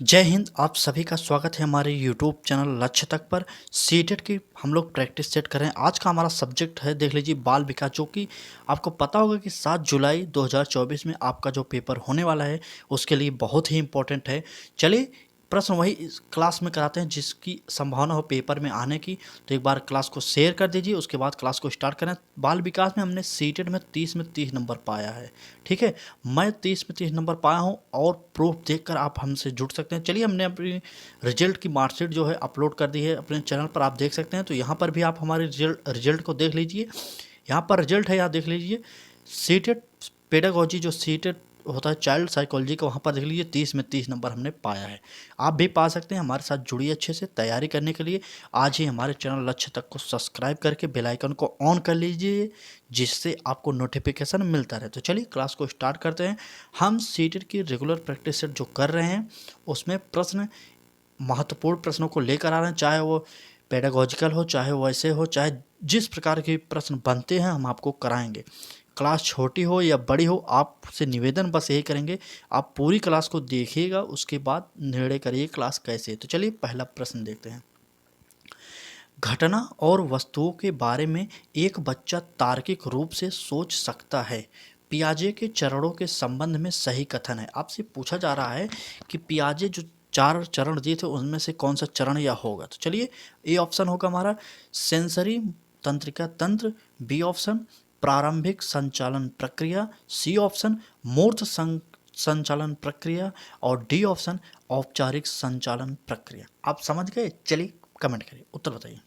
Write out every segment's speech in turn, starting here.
जय हिंद। आप सभी का स्वागत है हमारे यूट्यूब चैनल लक्ष्य तक पर। सीटेट की हम लोग प्रैक्टिस सेट कर रहे हैं। आज का हमारा सब्जेक्ट है, देख लीजिए, बाल विकास, जो कि आपको पता होगा कि 7 जुलाई 2024 में आपका जो पेपर होने वाला है उसके लिए बहुत ही इम्पोर्टेंट है। चलिए प्रश्न वही इस क्लास में कराते हैं जिसकी संभावना हो पेपर में आने की। तो एक बार क्लास को शेयर कर दीजिए, उसके बाद क्लास को स्टार्ट करें। बाल विकास में हमने सीटेट में 30 नंबर पाया है, ठीक है। मैं 30 नंबर पाया हूँ और प्रूफ देखकर आप हमसे जुड़ सकते हैं। चलिए, हमने अपनी रिजल्ट की मार्कशीट जो है अपलोड कर दी है अपने चैनल पर, आप देख सकते हैं। तो यहाँ पर भी आप हमारे रिजल्ट को देख लीजिए। यहाँ पर रिजल्ट है, यहाँ देख लीजिए। सीटेट पेडागोजी जो सीटेट होता है चाइल्ड साइकोलॉजी का, वहाँ पर देख लीजिए 30 नंबर हमने पाया है। आप भी पा सकते हैं। हमारे साथ जुड़िए अच्छे से तैयारी करने के लिए। आज ही हमारे चैनल लक्ष्य तक को सब्सक्राइब करके बेल आइकन को ऑन कर लीजिए, जिससे आपको नोटिफिकेशन मिलता रहे। तो चलिए क्लास को स्टार्ट करते हैं। हम सीटेट की रेगुलर प्रैक्टिस सेट जो कर रहे हैं उसमें प्रश्न, महत्वपूर्ण प्रश्नों को लेकर आ रहे हैं, चाहे वो पेडागोजिकल हो, चाहे वैसे हो, चाहे जिस प्रकार के प्रश्न बनते हैं हम आपको कराएंगे। क्लास छोटी हो या बड़ी हो, आपसे निवेदन बस यही करेंगे, आप पूरी क्लास को देखिएगा, उसके बाद निर्णय करिए क्लास कैसे है। तो चलिए पहला प्रश्न देखते हैं। घटना और वस्तुओं के बारे में एक बच्चा तार्किक रूप से सोच सकता है। पियाजे के चरणों के संबंध में सही कथन है। आपसे पूछा जा रहा है कि पियाजे जो 4 चरण दिए थे उनमें से कौन सा चरण या होगा। तो चलिए, ए ऑप्शन होगा हमारा सेंसरी तंत्रिका तंत्र, बी ऑप्शन प्रारंभिक संचालन प्रक्रिया, सी ऑप्शन मूर्त संचालन प्रक्रिया और डी ऑप्शन औपचारिक संचालन प्रक्रिया। आप समझ गए? चलिए कमेंट करिए, उत्तर बताइए।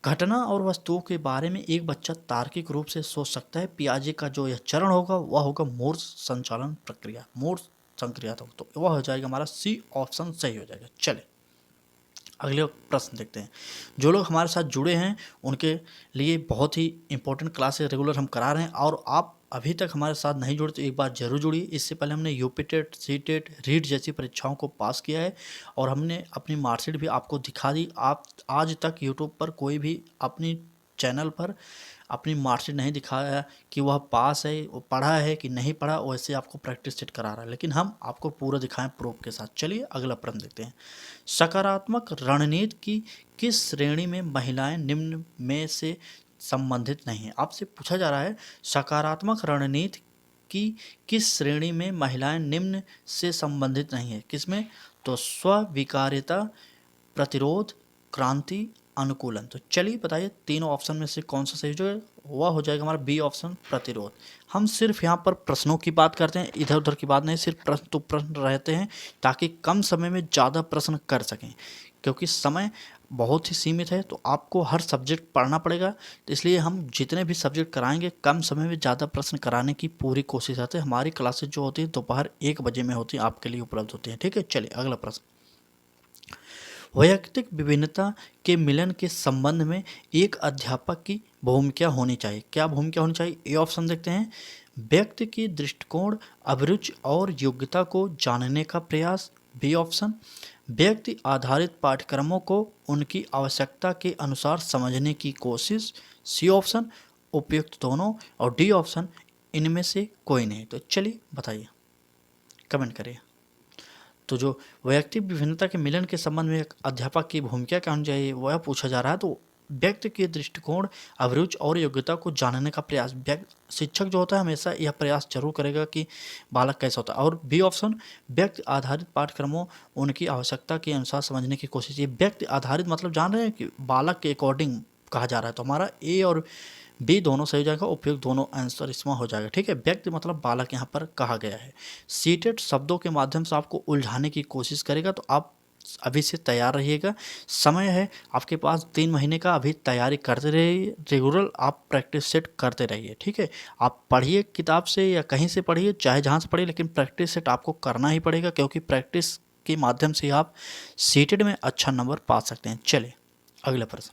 घटना और वस्तुओं के बारे में एक बच्चा तार्किक रूप से सोच सकता है। पियाजे का जो यह चरण होगा वह होगा मूर्त संचालन प्रक्रिया, मूर्त संक्रिया। तो वह हो जाएगा हमारा सी ऑप्शन सही हो जाएगा। चले अगले प्रश्न देखते हैं। जो लोग हमारे साथ जुड़े हैं उनके लिए बहुत ही इंपॉर्टेंट क्लासेस रेगुलर हम करा रहे हैं, और आप अभी तक हमारे साथ नहीं जुड़े तो एक बार जरूर जुड़िए। इससे पहले हमने UP TET, C TET, REET जैसी परीक्षाओं को पास किया है और हमने अपनी मार्कशीट भी आपको दिखा दी। आप आज तक यूट्यूब पर कोई भी अपनी चैनल पर अपनी मार्कशीट नहीं दिखाया कि वह पास है, वो पढ़ा है कि नहीं पढ़ा, वैसे आपको प्रैक्टिस सेट करा रहा है, लेकिन हम आपको पूरा दिखाएं प्रूफ के साथ। चलिए अगला प्रश्न देखते हैं। सकारात्मक रणनीति की किस श्रेणी में महिलाएं निम्न में से संबंधित नहीं है। आपसे पूछा जा रहा है सकारात्मक रणनीति की किस श्रेणी में महिलाएं निम्न से संबंधित नहीं है। किसमें? तो स्वीकार्यता, प्रतिरोध, क्रांति, अनुकूलन। तो चलिए बताइए तीनों ऑप्शन में से कौन सा सही जो है, वह हो जाएगा हमारा बी ऑप्शन प्रतिरोध। हम सिर्फ यहाँ पर प्रश्नों की बात करते हैं, इधर उधर की बात नहीं, सिर्फ प्रश्न तो प्रश्न रहते हैं ताकि कम समय में ज़्यादा प्रश्न कर सकें। क्योंकि समय बहुत ही सीमित है तो आपको हर सब्जेक्ट पढ़ना पड़ेगा, तो इसलिए हम जितने भी सब्जेक्ट कराएंगे कम समय में ज़्यादा प्रश्न कराने की पूरी कोशिश करते हैं। हमारी क्लासेज जो होती है दोपहर 1 बजे में होती है, आपके लिए उपलब्ध होती हैं, ठीक है। चलिए अगला प्रश्न। वैयक्तिक विभिन्नता के मिलन के संबंध में एक अध्यापक की भूमिका होनी चाहिए। क्या भूमिका होनी चाहिए? ए ऑप्शन देखते हैं। व्यक्ति की दृष्टिकोण, अभिरुचि और योग्यता को जानने का प्रयास, बी ऑप्शन व्यक्ति आधारित पाठ्यक्रमों को उनकी आवश्यकता के अनुसार समझने की कोशिश, सी ऑप्शन उपयुक्त दोनों और डी ऑप्शन इनमें से कोई नहीं। तो चलिए बताइए, कमेंट करिए। तो जो वैयक्तिक विभिन्नता के मिलन के संबंध में एक अध्यापक की भूमिका क्या होनी चाहिए वह पूछा जा रहा है। तो व्यक्ति के दृष्टिकोण, अभिरुचि और योग्यता को जानने का प्रयास। शिक्षक जो होता है हमेशा यह प्रयास जरूर करेगा कि बालक कैसा होता है। और बी ऑप्शन व्यक्ति आधारित पाठ्यक्रमों उनकी आवश्यकता के अनुसार समझने की कोशिश। ये व्यक्ति आधारित मतलब जान रहे हैं कि बालक के अकॉर्डिंग कहा जा रहा है। तो हमारा ए और बी दोनों सही हो जाएगा, उपयुक्त दोनों आंसर इसमें हो जाएगा, ठीक है। व्यक्ति मतलब बालक यहाँ पर कहा गया है। सीटेड शब्दों के माध्यम से आपको उलझाने की कोशिश करेगा, तो आप अभी से तैयार रहिएगा। समय है आपके पास 3 महीने का, अभी तैयारी करते रहिए, रेगुलर आप प्रैक्टिस सेट करते रहिए, ठीक है। आप पढ़िए किताब से या कहीं से पढ़िए, चाहे जहाँ से पढ़िए, लेकिन प्रैक्टिस सेट आपको करना ही पड़ेगा, क्योंकि प्रैक्टिस के माध्यम से आप सीटेड में अच्छा नंबर पा सकते हैं। चलिए अगला प्रश्न।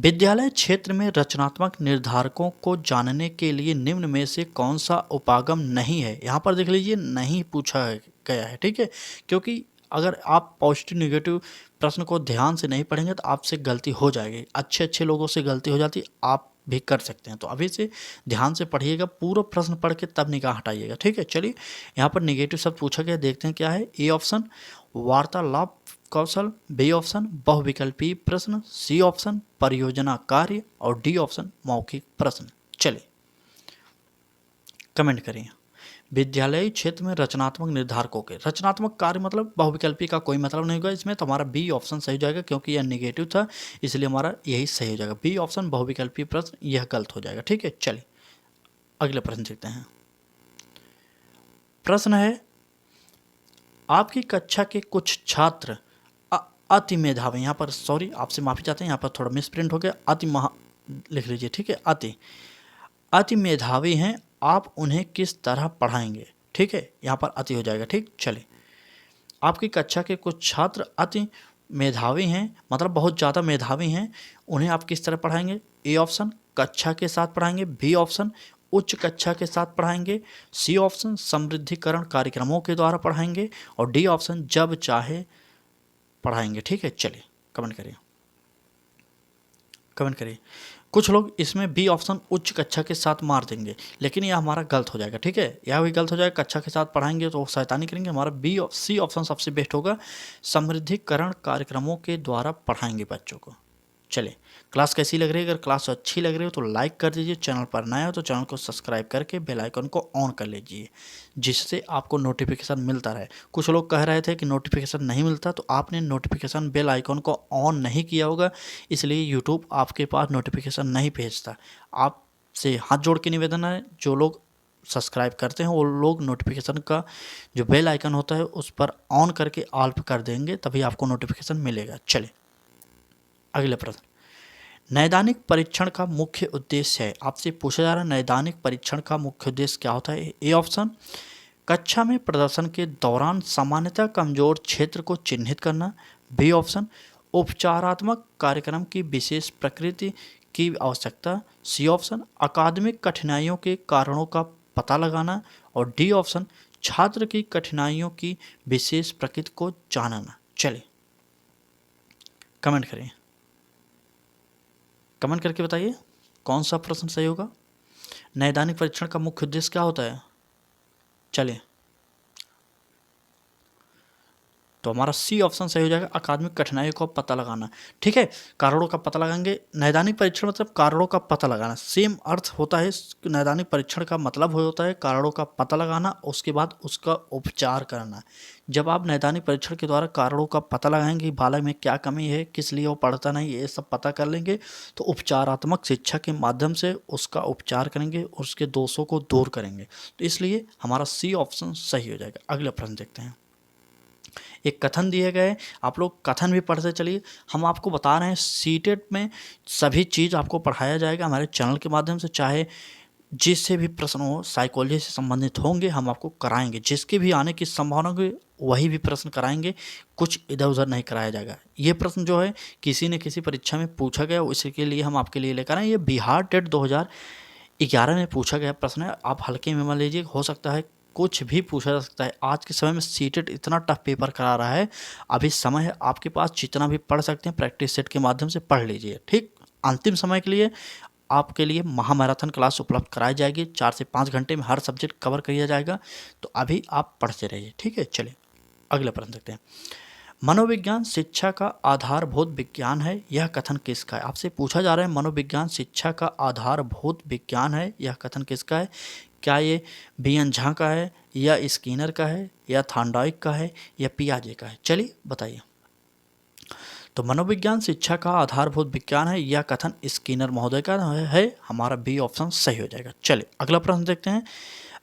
विद्यालय क्षेत्र में रचनात्मक निर्धारकों को जानने के लिए निम्न में से कौन सा उपागम नहीं है। यहाँ पर देख लीजिए, नहीं पूछा गया है, ठीक है। क्योंकि अगर आप पॉजिटिव निगेटिव प्रश्न को ध्यान से नहीं पढ़ेंगे तो आपसे गलती हो जाएगी। अच्छे अच्छे लोगों से गलती हो जाती, आप भी कर सकते हैं। तो अभी से ध्यान से पढ़िएगा, पूरा प्रश्न पढ़ के तब निगाह हटाइएगा, ठीक है। चलिए यहाँ पर नेगेटिव शब्द पूछा गया, देखते हैं क्या है। ए ऑप्शन वार्तालाप कौशल, बी ऑप्शन बहुविकल्पीय प्रश्न, सी ऑप्शन परियोजना कार्य और डी ऑप्शन मौखिक प्रश्न। चलिए कमेंट करिए। विद्यालयी क्षेत्र में रचनात्मक निर्धारकों के, रचनात्मक कार्य मतलब बहुविकल्पी का कोई मतलब नहीं होगा इसमें, तो हमारा बी ऑप्शन सही हो जाएगा, क्योंकि यह नेगेटिव था इसलिए हमारा यही सही हो जाएगा। बी ऑप्शन बहुविकल्पी प्रश्न यह गलत हो जाएगा, ठीक है। चलिए अगले प्रश्न देखते हैं। प्रश्न है, आपकी कक्षा के कुछ छात्र अति मेधावी, यहाँ पर सॉरी आपसे माफी चाहते हैं, यहाँ पर थोड़ा मिसप्रिंट हो गया, लिख लीजिए, ठीक है। अति मेधावी हैं, आप उन्हें किस तरह पढ़ाएंगे, ठीक है। यहाँ पर अति हो जाएगा, ठीक। चलिए, आपकी कक्षा के कुछ छात्र अति मेधावी हैं मतलब बहुत ज़्यादा मेधावी हैं, उन्हें आप किस तरह पढ़ाएंगे। ए ऑप्शन कक्षा के साथ पढ़ाएंगे, बी ऑप्शन उच्च कक्षा के साथ पढ़ाएंगे, सी ऑप्शन समृद्धिकरण कार्यक्रमों के द्वारा पढ़ाएंगे और डी ऑप्शन जब चाहे पढ़ाएंगे, ठीक है। चलिए कमेंट करिए। कुछ लोग इसमें बी ऑप्शन उच्च कक्षा के साथ मार देंगे, लेकिन यह हमारा गलत हो जाएगा, ठीक है। यह भी गलत हो जाएगा, कक्षा के साथ पढ़ाएंगे तो शैतानी करेंगे। हमारा सी ऑप्शन सबसे बेस्ट होगा, समृद्धिकरण कार्यक्रमों के द्वारा पढ़ाएंगे बच्चों को। चलिए, क्लास कैसी लग रही है? अगर क्लास अच्छी लग रही हो तो लाइक कर दीजिए, चैनल पर नया हो तो चैनल को सब्सक्राइब करके बेल आइकन को ऑन कर लीजिए, जिससे आपको नोटिफिकेशन मिलता रहे। कुछ लोग कह रहे थे कि नोटिफिकेशन नहीं मिलता, तो आपने नोटिफिकेशन बेल आइकन को ऑन नहीं किया होगा, इसलिए यूट्यूब आपके पास नोटिफिकेशन नहीं भेजता। आपसे हाथ जोड़ के निवेदन है, जो लोग सब्सक्राइब करते हैं वो लोग नोटिफिकेशन का जो बेल आइकन होता है उस पर ऑन करके ऑल पर कर देंगे, तभी आपको नोटिफिकेशन मिलेगा। चलिए अगले प्रश्न, नैदानिक परीक्षण का मुख्य उद्देश्य है, आपसे पूछा जा रहा है नैदानिक परीक्षण का मुख्य उद्देश्य क्या होता है। ए ऑप्शन कक्षा में प्रदर्शन के दौरान सामान्यतः कमजोर क्षेत्र को चिन्हित करना, बी ऑप्शन उपचारात्मक कार्यक्रम की विशेष प्रकृति की आवश्यकता, सी ऑप्शन अकादमिक कठिनाइयों के कारणों का पता लगाना और डी ऑप्शन छात्र की कठिनाइयों की विशेष प्रकृति को जानना। चलिए कमेंट करें, कमेंट करके बताइए कौन सा प्रश्न सही होगा। नैदानिक परीक्षण का मुख्य उद्देश्य क्या होता है। चलिए, तो हमारा सी ऑप्शन सही हो जाएगा, अकादमिक कठिनाइयों का पता लगाना, ठीक है। कारणों का पता लगाएंगे। नैदानिक परीक्षण मतलब कारणों का पता लगाना, सेम अर्थ होता है। नैदानिक परीक्षण का मतलब होता है कारणों का पता लगाना, उसके बाद उसका उपचार करना। जब आप नैदानिक परीक्षण के द्वारा कारणों का पता लगाएंगे, बालक में क्या कमी है, किस लिए वो पढ़ता नहीं, ये सब पता कर लेंगे, तो उपचारात्मक शिक्षा के माध्यम से उसका उपचार करेंगे और उसके दोषों को दूर करेंगे। तो इसलिए हमारा सी ऑप्शन सही हो जाएगा। अगला प्रश्न देखते हैं। एक कथन दिए गए, आप लोग कथन भी पढ़ते चलिए। हम आपको बता रहे हैं सीटेट में सभी चीज़ आपको पढ़ाया जाएगा हमारे चैनल के माध्यम से, चाहे जिससे भी प्रश्न हो साइकोलॉजी से संबंधित होंगे हम आपको कराएंगे, जिसके भी आने की संभावना होगी वही भी प्रश्न कराएंगे, कुछ इधर उधर नहीं कराया जाएगा। ये प्रश्न जो है किसी न किसी परीक्षा में पूछा गया, उसी के लिए हम आपके लिए लेकर आए। ये बिहार टेट 2011 में पूछा गया प्रश्न है, आप हल्के में मान लीजिए, हो सकता है कुछ भी पूछा जा सकता है। आज के समय में सीटेट इतना टफ पेपर करा रहा है, अभी समय है आपके पास, जितना भी पढ़ सकते हैं प्रैक्टिस सेट के माध्यम से पढ़ लीजिए, ठीक। अंतिम समय के लिए आपके लिए महामैराथन क्लास उपलब्ध कराई जाएगी, 4 से 5 घंटे में हर सब्जेक्ट कवर किया जाएगा, तो अभी आप पढ़ते रहिए, ठीक है। चलिए अगला प्रश्न देखते हैं। मनोविज्ञान शिक्षा का आधारभूत विज्ञान है, यह कथन किसका है। आपसे पूछा जा रहा है मनोविज्ञान शिक्षा का आधारभूत विज्ञान है, यह कथन किसका है। क्या ये बीएन झा का है, या स्किनर का है, या थॉर्नडाइक का है, या पियाजे का है। चलिए बताइए। तो मनोविज्ञान शिक्षा का आधारभूत विज्ञान है, यह कथन स्किनर महोदय का है, हमारा बी ऑप्शन सही हो जाएगा। चलिए अगला प्रश्न देखते हैं।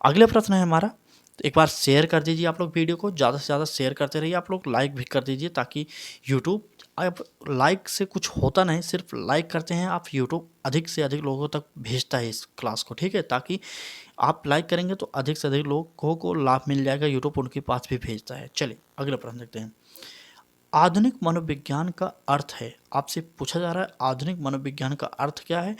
अगला प्रश्न है हमारा, तो एक बार शेयर कर दीजिए आप लोग, वीडियो को ज़्यादा से ज़्यादा शेयर करते रहिए, आप लोग लाइक भी कर दीजिए, ताकि यूट्यूब, अब लाइक से कुछ होता नहीं, सिर्फ लाइक करते हैं आप, यूट्यूब अधिक से अधिक लोगों तक भेजता है इस क्लास को, ठीक है। ताकि आप लाइक करेंगे तो अधिक से अधिक लोगों को लाभ मिल जाएगा, यूट्यूब उनके पास भी भेजता है। चलिए अगला प्रश्न देखते हैं। आधुनिक मनोविज्ञान का अर्थ है, आपसे पूछा जा रहा है आधुनिक मनोविज्ञान का अर्थ क्या है।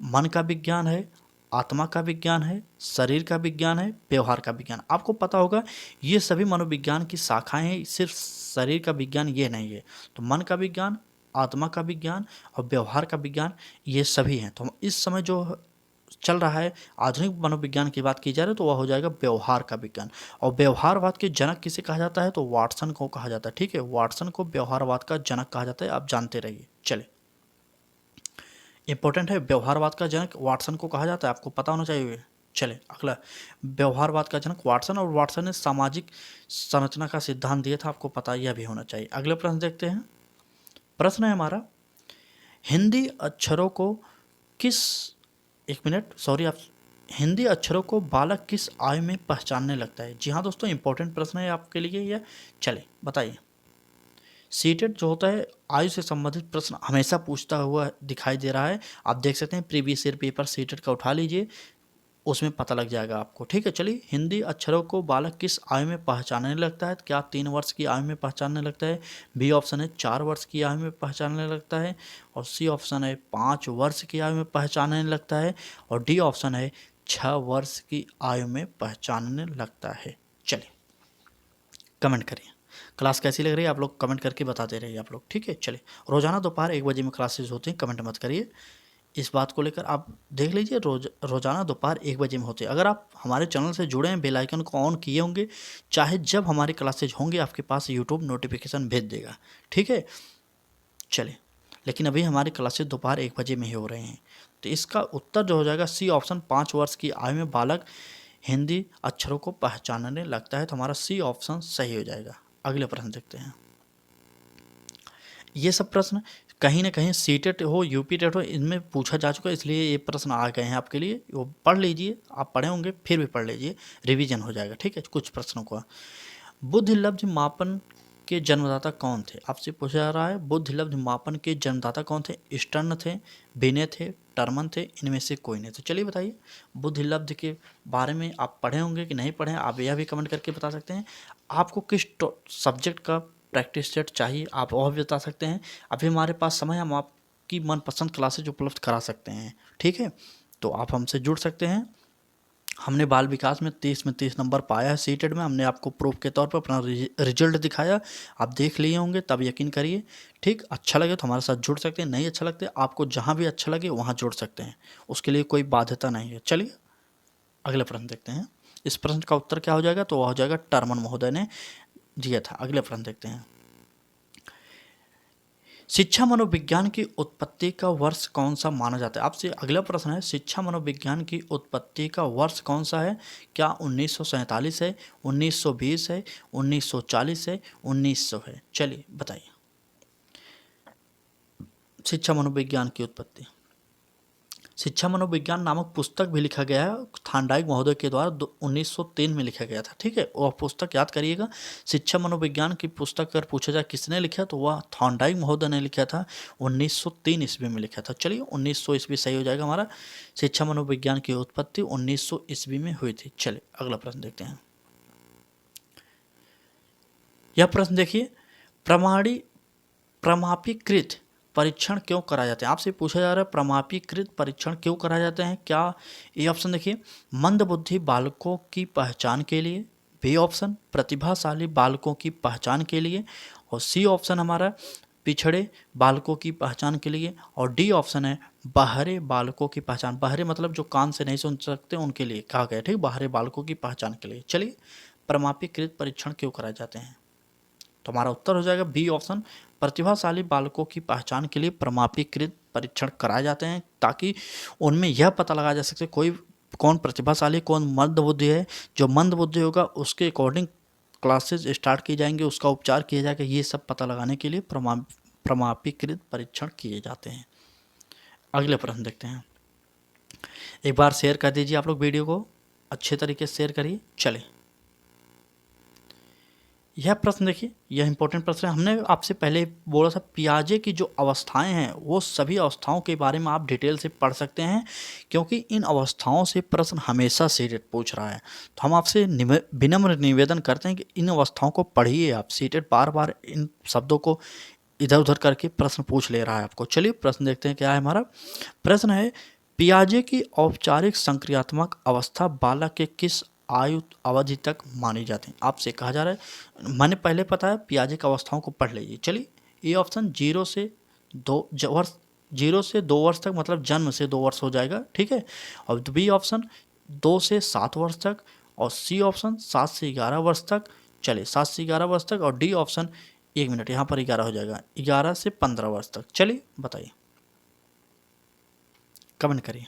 मन का विज्ञान है, आत्मा का विज्ञान है, शरीर का विज्ञान है, व्यवहार का विज्ञान। आपको पता होगा ये सभी मनोविज्ञान की शाखाएं हैं, सिर्फ शरीर का विज्ञान ये नहीं है। तो मन का विज्ञान, आत्मा का विज्ञान और व्यवहार का विज्ञान, ये सभी हैं। तो इस समय जो चल रहा है आधुनिक मनोविज्ञान की बात की जा रही है तो वह हो जाएगा व्यवहार का विज्ञान। और व्यवहारवाद के जनक किसे कहा जाता है, तो वाटसन को कहा जाता है। ठीक है, वाटसन को व्यवहारवाद का जनक कहा जाता है, आप जानते रहिए। चले, इंपॉर्टेंट है, व्यवहारवाद का जनक वाटसन को कहा जाता है, आपको पता होना चाहिए। चले अगला, व्यवहारवाद का जनक वाटसन, और वाटसन ने सामाजिक संरचना का सिद्धांत दिया था, आपको पता यह भी होना चाहिए। अगले प्रश्न देखते हैं। प्रश्न है हमारा, हिंदी अक्षरों को किस, एक मिनट सॉरी, आप, हिंदी अक्षरों को बालक किस आयु में पहचानने लगता है। जी हाँ दोस्तों, इंपॉर्टेंट प्रश्न है आपके लिए यह। चले बताइए, सीटेट जो होता है आयु से संबंधित प्रश्न हमेशा पूछता हुआ दिखाई दे रहा है। आप देख सकते हैं प्रीवियस ईयर पेपर सीटेट का उठा लीजिए, उसमें पता लग जाएगा आपको। ठीक है, चलिए, हिंदी अक्षरों को बालक किस आयु में पहचानने लगता है। क्या 3 वर्ष की आयु में पहचानने लगता है? बी ऑप्शन है 4 वर्ष की आयु में पहचानने लगता है, और सी ऑप्शन है 5 वर्ष की आयु में पहचानने लगता है, और डी ऑप्शन है 6 वर्ष की आयु में पहचानने लगता है। चलिए कमेंट करिए, क्लास कैसी लग रही है, आप लोग कमेंट करके बताते रहिए आप लोग। ठीक है, चलिए, रोजाना दोपहर 1 बजे में क्लासेस होती हैं, कमेंट मत करिए। इस बात को लेकर आप देख लीजिए, रोजाना दोपहर 1 बजे में होते हैं। अगर आप हमारे चैनल से जुड़े हैं, बेल आइकन को ऑन किए होंगे, चाहे जब हमारी क्लासेज होंगे आपके पास यूट्यूब नोटिफिकेशन भेज देगा। ठीक है, चलिए, लेकिन अभी हमारी क्लासेज दोपहर 1 बजे में ही हो रहे हैं, तो इसका उत्तर जो हो जाएगा सी ऑप्शन, 5 वर्ष की आयु में बालक हिंदी अक्षरों को पहचानने लगता है, तो हमारा सी ऑप्शन सही हो जाएगा। अगले प्रश्न देखते हैं। ये सब प्रश्न कहीं ना कहीं सीटेट हो, यूपी टेट हो, इनमें पूछा जा चुका है, इसलिए ये प्रश्न आ गए हैं आपके लिए। वो पढ़ लीजिए, आप पढ़े होंगे फिर भी पढ़ लीजिए, रिवीजन हो जाएगा। ठीक है, कुछ प्रश्नों का। बुद्धिलब्ध मापन के जन्मदाता कौन थे, आपसे पूछा जा रहा है। बुद्धिलब्ध मापन के जन्मदाता कौन थे? स्टर्न थे, बिने थे, टर्मन थे, इनमें से कोई नहीं। तो चलिए बताइए, बुद्धिलब्ध के बारे में आप पढ़े होंगे कि नहीं पढ़े, आप यह भी कमेंट करके बता सकते हैं। आपको किस सब्जेक्ट का प्रैक्टिस सेट चाहिए, आप वह भी बता सकते हैं। अभी हमारे पास समय है, हम आपकी मनपसंद क्लासेज उपलब्ध करा सकते हैं। ठीक है, तो आप हमसे जुड़ सकते हैं। हमने बाल विकास में 30 में 30 नंबर पाया है सीटेड में, हमने आपको प्रूफ के तौर पर अपना रिजल्ट दिखाया, आप देख लिए होंगे, तब यकीन करिए। ठीक, अच्छा लगे तो हमारे साथ जुड़ सकते हैं, नहीं अच्छा लगते आपको जहाँ भी अच्छा लगे वहाँ जुड़ सकते हैं, उसके लिए कोई बाध्यता नहीं है। चलिए अगले प्रश्न देखते हैं। इस प्रश्न का उत्तर क्या हो जाएगा, तो वह हो जाएगा टर्मन महोदय ने दिया था। अगले प्रश्न देखते हैं। शिक्षा मनोविज्ञान की उत्पत्ति का वर्ष कौन सा माना जाता है? आपसे अगला प्रश्न है, शिक्षा मनोविज्ञान की उत्पत्ति का वर्ष कौन सा है? क्या 1947 है, 1920 है, 1940 है, 1900 है? चलिए बताइए, शिक्षा मनोविज्ञान की उत्पत्ति। शिक्षा मनोविज्ञान नामक पुस्तक भी लिखा गया है, थांडाइक महोदय के द्वारा 1903 में लिखा गया था। ठीक है, वह पुस्तक याद करिएगा। शिक्षा मनोविज्ञान की पुस्तक अगर पूछा जाए किसने लिखा, तो वह थांडाइक महोदय ने लिखा था, 1903 ईस्वी में लिखा था। चलिए 1900 ईस्वी सही हो जाएगा हमारा। शिक्षा मनोविज्ञान की उत्पत्ति 1900 ईस्वी में हुई थी। चलिए अगला प्रश्न देखते हैं। यह प्रश्न देखिए, प्रमापीकृत परीक्षण क्यों कराए जाते हैं? आपसे पूछा जा रहा है प्रमापीकृत परीक्षण क्यों कराए जाते हैं। क्या ए ऑप्शन देखिए, मंदबुद्धि बालकों की पहचान के लिए, बी ऑप्शन प्रतिभाशाली बालकों की पहचान के लिए, और सी ऑप्शन हमारा पिछड़े बालकों की पहचान के लिए, और डी ऑप्शन है बहरे बालकों की पहचान। बहरे मतलब जो कान से नहीं सुन सकते उनके लिए कहा गया। ठीक, बहरे बालकों की पहचान के लिए। चलिए, प्रमापीकृत परीक्षण क्यों कराए जाते हैं, तो हमारा उत्तर हो जाएगा बी ऑप्शन, प्रतिभाशाली बालकों की पहचान के लिए प्रमापीकृत परीक्षण कराए जाते हैं, ताकि उनमें यह पता लगाया जा सके कौन प्रतिभाशाली कौन मंदबुद्धि है। जो मंदबुद्धि होगा उसके अकॉर्डिंग क्लासेस स्टार्ट की जाएंगे, उसका उपचार किया जाएगा, ये सब पता लगाने के लिए प्रमापीकृत परीक्षण किए जाते हैं। अगले प्रश्न देखते हैं। एक बार शेयर कर दीजिए आप लोग, वीडियो को अच्छे तरीके से शेयर करिए। चले, यह प्रश्न देखिए, यह इंपॉर्टेंट प्रश्न है। हमने आपसे पहले बोला था पियाजे की जो अवस्थाएं हैं वो सभी अवस्थाओं के बारे में आप डिटेल से पढ़ सकते हैं, क्योंकि इन अवस्थाओं से प्रश्न हमेशा सीटेट पूछ रहा है। तो हम आपसे विनम्र निवेदन करते हैं कि इन अवस्थाओं को पढ़िए आप। सीटेट बार बार इन शब्दों को इधर उधर करके प्रश्न पूछ ले रहा है आपको। चलिए प्रश्न देखते हैं क्या है हमारा। प्रश्न है, पियाजे की औपचारिक संक्रियात्मक अवस्था बालक के किस आयु अवधि तक मानी जाती है? आपसे कहा जा रहा है, मैंने पहले पता है पियाजे की अवस्थाओं को पढ़ लीजिए। चलिए, ए ऑप्शन 0 से वर्ष 0 से 2 वर्ष तक, मतलब जन्म से 2 वर्ष हो जाएगा, ठीक है। और बी ऑप्शन 2 से 7 वर्ष तक, और सी ऑप्शन 7 से 11 वर्ष तक। चलिए 7 से 11 वर्ष तक, और डी ऑप्शन 1 मिनट यहाँ पर 11 हो जाएगा, 11 से 15 वर्ष तक। चलिए बताइए, कमेंट करिए।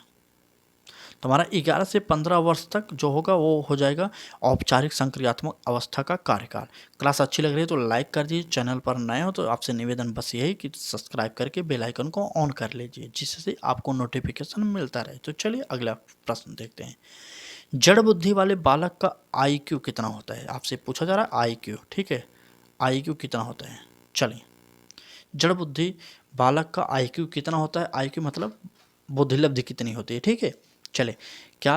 तो हमारा 11 से 15 वर्ष तक जो होगा वो हो जाएगा औपचारिक संक्रियात्मक अवस्था का कार्यकाल। क्लास अच्छी लग रही है तो लाइक कर दीजिए, चैनल पर नए हो तो आपसे निवेदन बस यही कि सब्सक्राइब करके बेल आइकन को ऑन कर लीजिए, जिससे आपको नोटिफिकेशन मिलता रहे। तो चलिए अगला प्रश्न देखते हैं। जड़ बुद्धि वाले बालक का IQ कितना होता है? आपसे पूछा जा रहा है IQ, ठीक है, IQ कितना होता है। चलिए, जड़ बुद्धि बालक का IQ कितना होता है? IQ मतलब बुद्धि लब्धि कितनी होती है, ठीक है। चले, क्या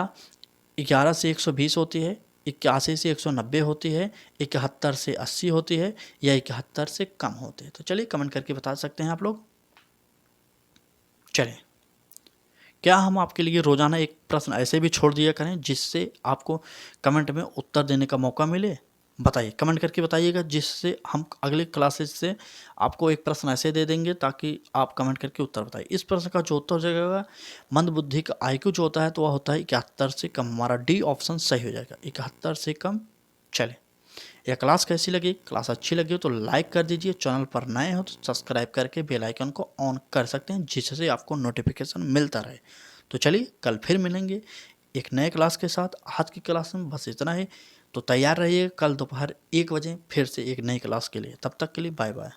11 से 120 होती है, 81 से 190 होती है, 71 से 80 होती है, या 71 से कम होती है? तो चलिए कमेंट करके बता सकते हैं आप लोग। चलें, क्या हम आपके लिए रोजाना एक प्रश्न ऐसे भी छोड़ दिया करें जिससे आपको कमेंट में उत्तर देने का मौका मिले? बताइए, कमेंट करके बताइएगा, जिससे हम अगले क्लासेस से आपको एक प्रश्न ऐसे दे देंगे ताकि आप कमेंट करके उत्तर बताइए। इस प्रश्न का जो उत्तर हो जाएगा, मंद बुद्धि का IQ जो होता है तो वह होता है 71 से कम। हमारा डी ऑप्शन सही हो जाएगा, 71 से कम। चले, यह क्लास कैसी लगी? क्लास अच्छी लगी हो तो लाइक कर दीजिए, चैनल पर नए हो तो सब्सक्राइब करके बेल आइकन को ऑन कर सकते हैं, जिससे आपको नोटिफिकेशन मिलता रहे। तो चलिए कल फिर मिलेंगे एक नए क्लास के साथ। आज की क्लास में बस इतना ही, तो तैयार रहिए कल दोपहर 1 बजे फिर से एक नई क्लास के लिए। तब तक के लिए बाय बाय।